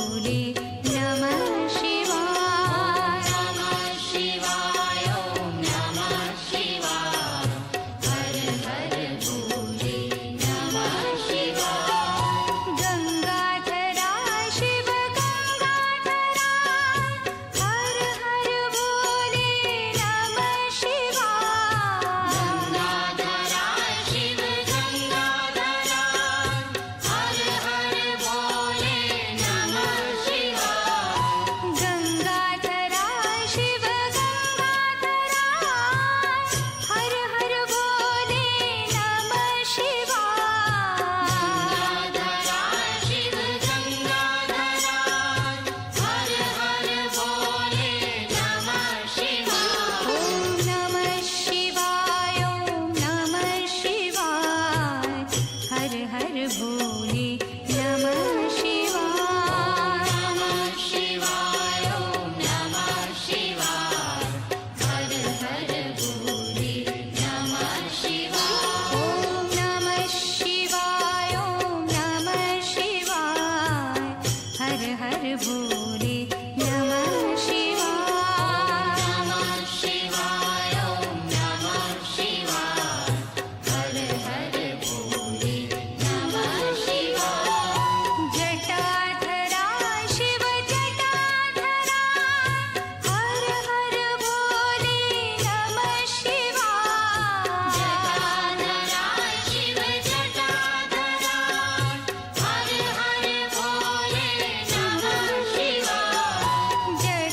भोले नमः शिवाय। नमः शिवाय ॐ नमः शिवाय। हर हर भोले नमः शिवाय। गंगाधरा शिव गंगाधरा हर हर भोले नमः शिवाय। गंगाधरा शिव गंगाधरा हर हर भोले नमः शिवाय। गंगाधरा शिव गंगाधरा हर हर भोले नमः शिवाय। गंगाधरा शिव गंगाधरा हर हर भोले नमः शिवाय। ॐ नमः शिवाय ॐ नमः शिवाय। हर हर भोले नमः शिवाय। नमः शिवाय ॐ नमः शिवाय। हर हर भोले नमः शिवाय। ॐ नमः शिवाय ॐ नमः शिवाय। हर हर भोले नमः शिवाय। नमः शिवाय ॐ नमः शिवाय। हर हर भोले नमः शिवाय। जटाधरा शिव जटाधरा हर हर भोले नमः शिवाय। जटाधरा शिव जटाधरा हर हर भोले नमः शिवाय।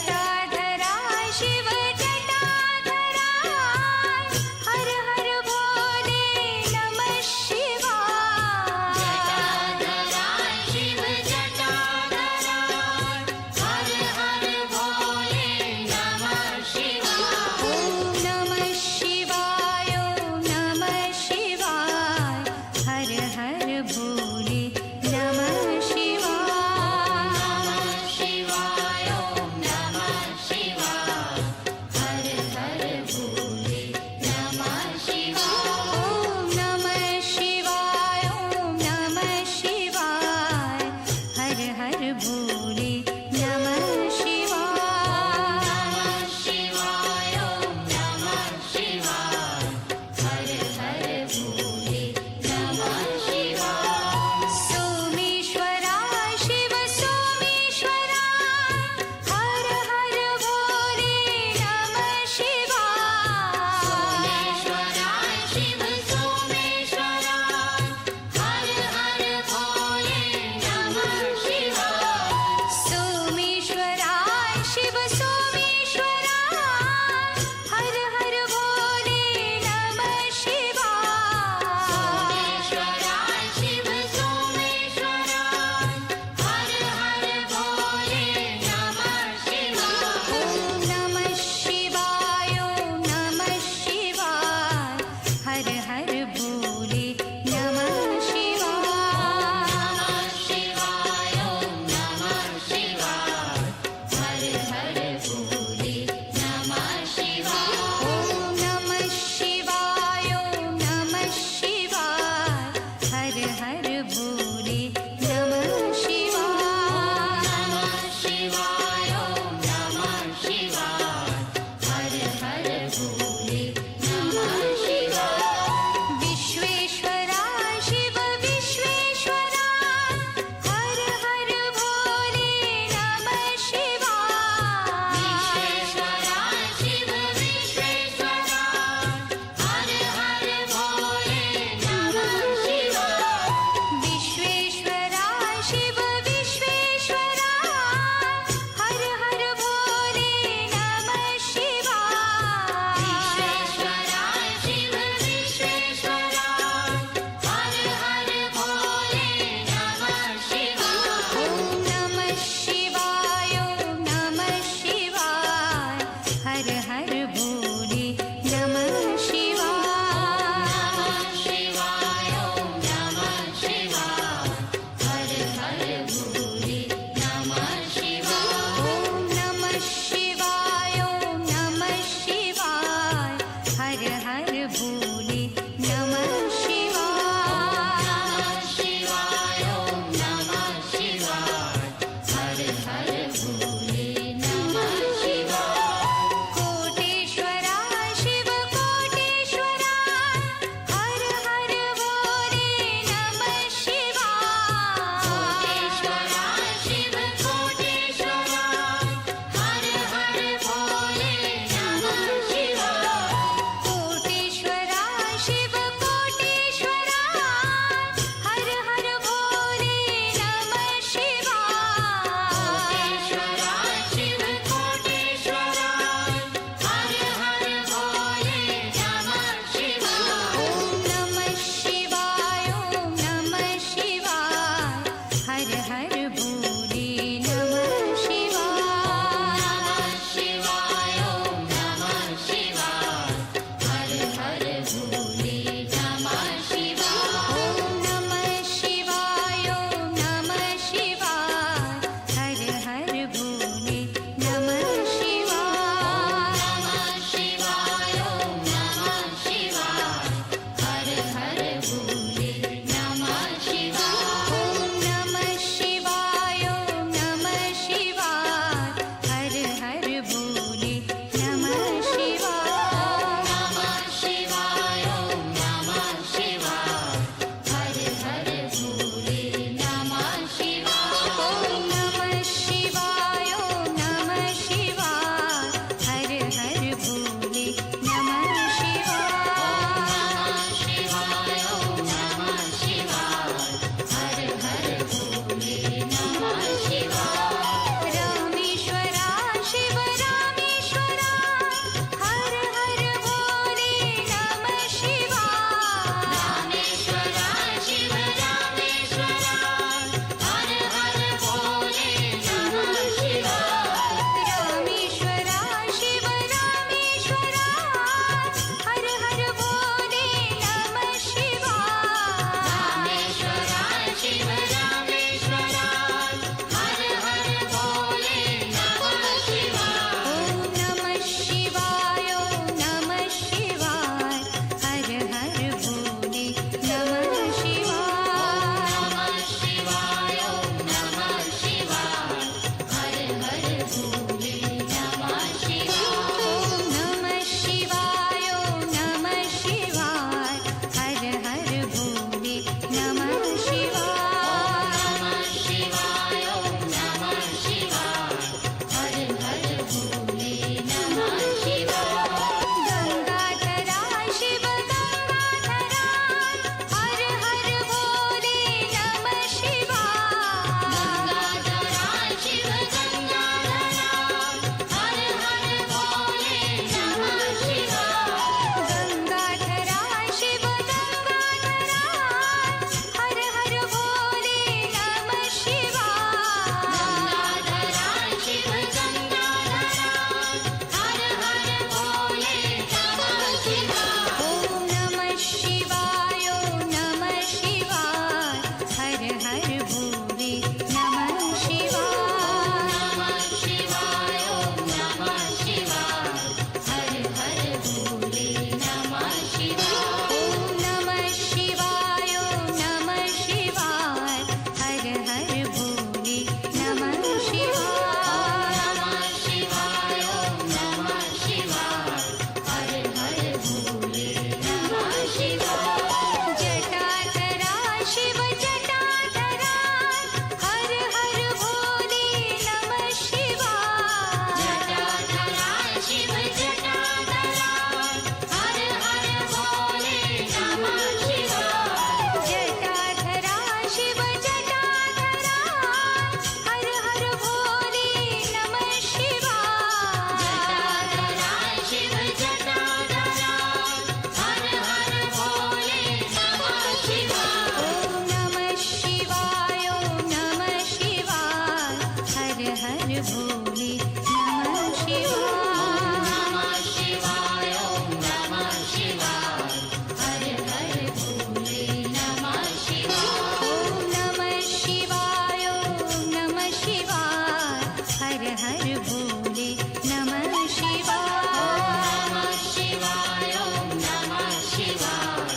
हर भोले नमः शिवाय। नमः शिवाय ओम नमः शिवाय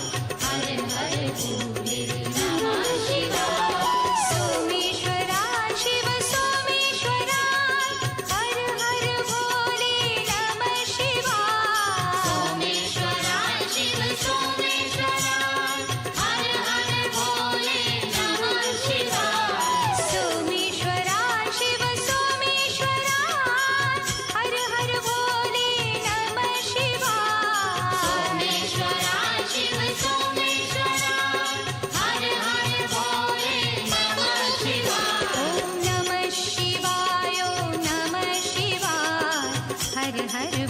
हर हर भोले नमः शिवाय। सोमेश्वरा शिव सोमेश्वरा हर हर भोले नमः शिवाय। सोमेश्वरा शिव सोमेश्वरा हर हर भोले नमः शिवाय। सोमेश्वरा शिव सोमेश्वरा हर हर भोले नमः शिवाय। सोमेश्वरा शिव सोमेश्वरा हर हर भोले नमः शिवाय। ओम नमः शिवाय ओम नमः शिवाय हर हर